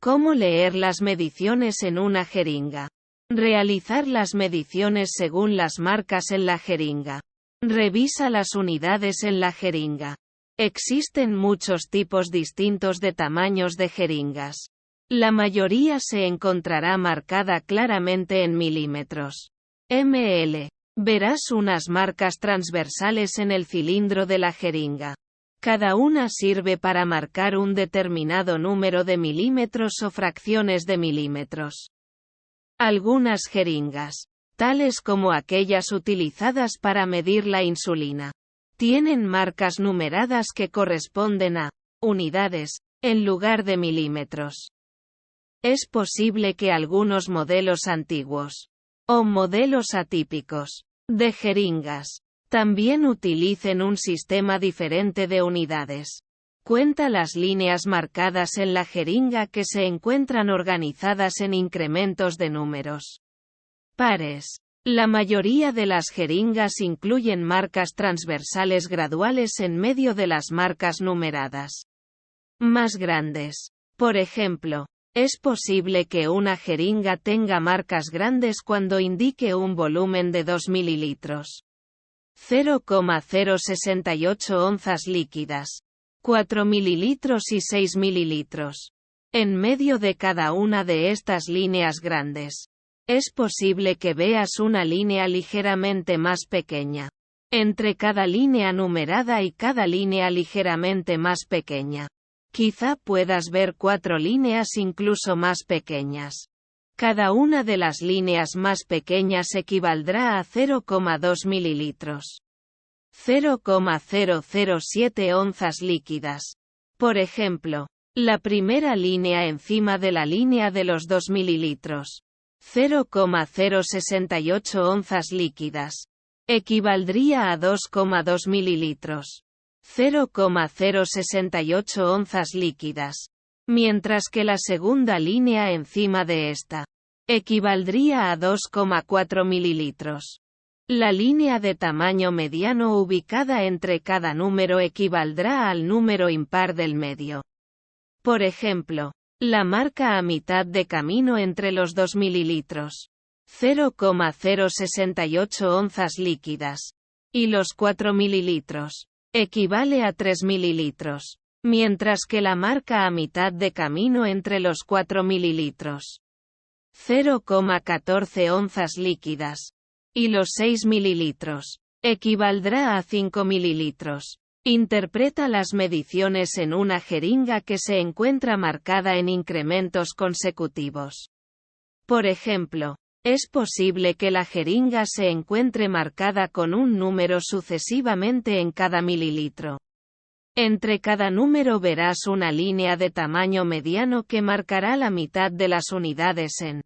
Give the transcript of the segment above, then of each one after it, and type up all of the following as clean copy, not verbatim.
¿Cómo leer las mediciones en una jeringa? Realizar las mediciones según las marcas en la jeringa. Revisa las unidades en la jeringa. Existen muchos tipos distintos de tamaños de jeringas. La mayoría se encontrará marcada claramente en milímetros. ml. Verás unas marcas transversales en el cilindro de la jeringa. Cada una sirve para marcar un determinado número de milímetros o fracciones de milímetros. Algunas jeringas, tales como aquellas utilizadas para medir la insulina, tienen marcas numeradas que corresponden a unidades, en lugar de milímetros. Es posible que algunos modelos antiguos, o modelos atípicos, de jeringas, también utilicen un sistema diferente de unidades. Cuenta las líneas marcadas en la jeringa que se encuentran organizadas en incrementos de números pares. La mayoría de las jeringas incluyen marcas transversales graduales en medio de las marcas numeradas más grandes. Por ejemplo, es posible que una jeringa tenga marcas grandes cuando indique un volumen de 2 mililitros. 0,068 onzas líquidas, 4 mililitros y 6 mililitros. En medio de cada una de estas líneas grandes, es posible que veas una línea ligeramente más pequeña. Entre cada línea numerada y cada línea ligeramente más pequeña, quizá puedas ver 4 líneas incluso más pequeñas. Cada una de las líneas más pequeñas equivaldrá a 0,2 mililitros. 0,007 onzas líquidas. Por ejemplo, la primera línea encima de la línea de los 2 mililitros. 0,068 onzas líquidas. Equivaldría a 2,2 mililitros. 0,068 onzas líquidas. Mientras que la segunda línea encima de esta equivaldría a 2,4 mililitros. La línea de tamaño mediano ubicada entre cada número equivaldrá al número impar del medio. Por ejemplo, la marca a mitad de camino entre los 2 mililitros. 0,068 onzas líquidas. Y los 4 mililitros. Equivale a 3 mililitros. Mientras que la marca a mitad de camino entre los 4 mililitros. 0,14 onzas líquidas. Y los 6 mililitros. Equivaldrá a 5 mililitros. Interpreta las mediciones en una jeringa que se encuentra marcada en incrementos consecutivos. Por ejemplo, es posible que la jeringa se encuentre marcada con un número sucesivamente en cada mililitro. Entre cada número verás una línea de tamaño mediano que marcará la mitad de las unidades en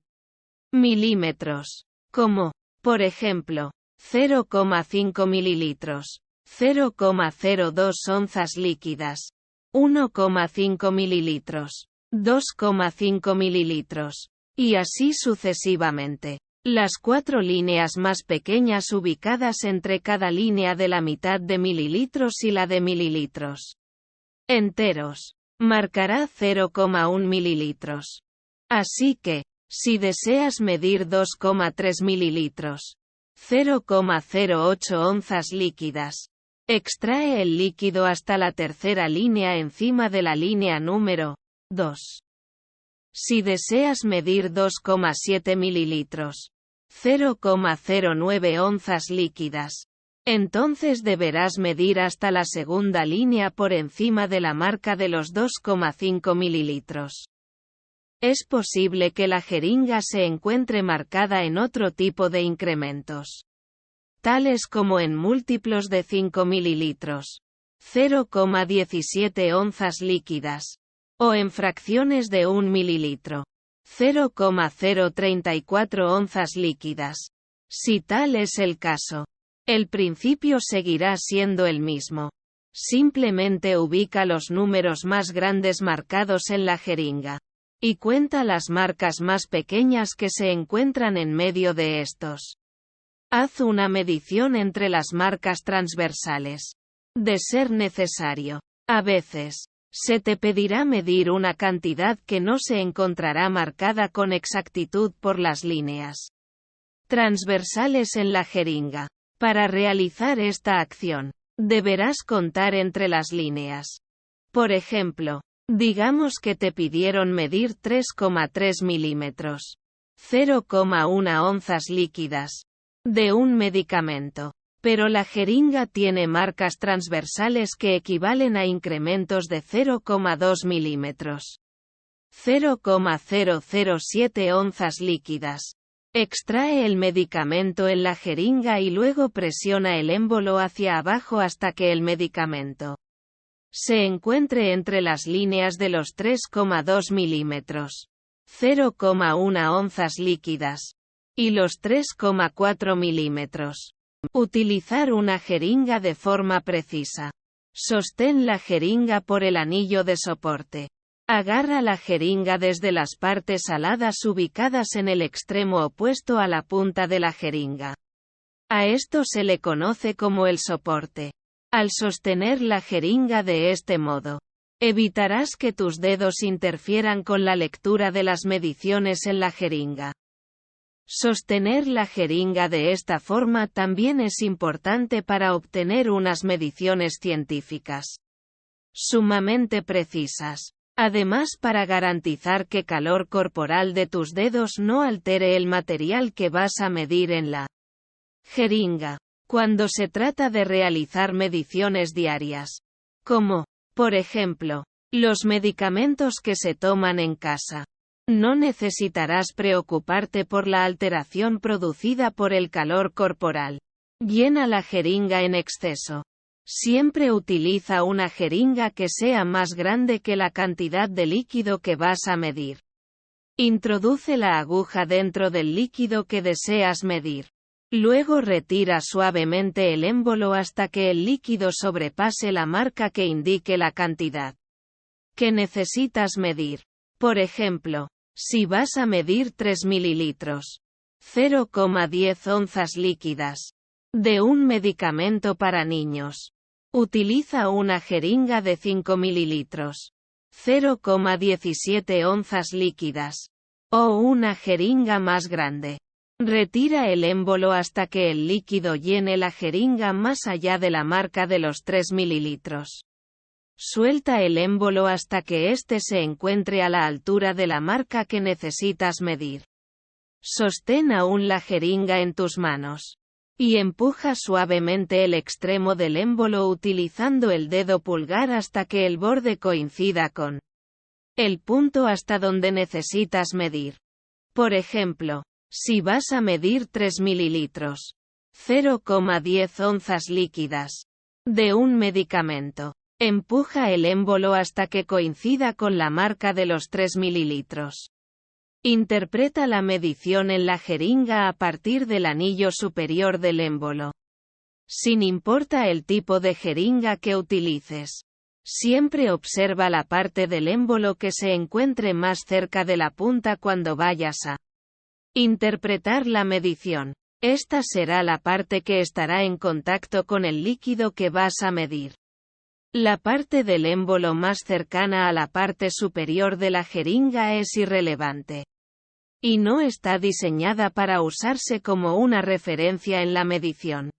milímetros, como, por ejemplo, 0,5 mililitros, 0,02 onzas líquidas, 1,5 mililitros, 2,5 mililitros, y así sucesivamente. Las 4 líneas más pequeñas ubicadas entre cada línea de la mitad de mililitros y la de mililitros enteros, marcará 0,1 mililitros. Así que, si deseas medir 2,3 mililitros, 0,08 onzas líquidas, extrae el líquido hasta la tercera línea encima de la línea número 2. Si deseas medir 2,7 mililitros, 0,09 onzas líquidas, entonces deberás medir hasta la segunda línea por encima de la marca de los 2,5 mililitros. Es posible que la jeringa se encuentre marcada en otro tipo de incrementos, tales como en múltiplos de 5 mililitros, 0,17 onzas líquidas, o en fracciones de 1 mililitro, 0,034 onzas líquidas. Si tal es el caso, el principio seguirá siendo el mismo. Simplemente ubica los números más grandes marcados en la jeringa, y cuenta las marcas más pequeñas que se encuentran en medio de estos. Haz una medición entre las marcas transversales. De ser necesario, a veces, Se te pedirá medir una cantidad que no se encontrará marcada con exactitud por las líneas transversales en la jeringa. Para realizar esta acción, deberás contar entre las líneas. Por ejemplo, digamos que te pidieron medir 3,3 milímetros, 0,1 onzas líquidas, de un medicamento. Pero la jeringa tiene marcas transversales que equivalen a incrementos de 0,2 milímetros. 0,007 onzas líquidas. Extrae el medicamento en la jeringa y luego presiona el émbolo hacia abajo hasta que el medicamento se encuentre entre las líneas de los 3,2 milímetros. 0,1 onzas líquidas. Y los 3,4 milímetros. Utilizar una jeringa de forma precisa. Sostén la jeringa por el anillo de soporte. Agarra la jeringa desde las partes aladas ubicadas en el extremo opuesto a la punta de la jeringa. A esto se le conoce como el soporte. Al sostener la jeringa de este modo, evitarás que tus dedos interfieran con la lectura de las mediciones en la jeringa. Sostener la jeringa de esta forma también es importante para obtener unas mediciones científicas sumamente precisas. Además, para garantizar que calor corporal de tus dedos no altere el material que vas a medir en la jeringa. Cuando se trata de realizar mediciones diarias, como, por ejemplo, los medicamentos que se toman en casa, no necesitarás preocuparte por la alteración producida por el calor corporal. Llena la jeringa en exceso. Siempre utiliza una jeringa que sea más grande que la cantidad de líquido que vas a medir. Introduce la aguja dentro del líquido que deseas medir. Luego retira suavemente el émbolo hasta que el líquido sobrepase la marca que indique la cantidad que necesitas medir. Por ejemplo, si vas a medir 3 mililitros, 0,10 onzas líquidas, de un medicamento para niños, utiliza una jeringa de 5 mililitros, 0,17 onzas líquidas, o una jeringa más grande. Retira el émbolo hasta que el líquido llene la jeringa más allá de la marca de los 3 mililitros. Suelta el émbolo hasta que éste se encuentre a la altura de la marca que necesitas medir. Sostén aún la jeringa en tus manos. Y empuja suavemente el extremo del émbolo utilizando el dedo pulgar hasta que el borde coincida con el punto hasta donde necesitas medir. Por ejemplo, si vas a medir 3 mililitros, 0,10 onzas líquidas, de un medicamento, empuja el émbolo hasta que coincida con la marca de los 3 mililitros. Interpreta la medición en la jeringa a partir del anillo superior del émbolo. Sin importa el tipo de jeringa que utilices, siempre observa la parte del émbolo que se encuentre más cerca de la punta cuando vayas a interpretar la medición. Esta será la parte que estará en contacto con el líquido que vas a medir. La parte del émbolo más cercana a la parte superior de la jeringa es irrelevante. Y no está diseñada para usarse como una referencia en la medición.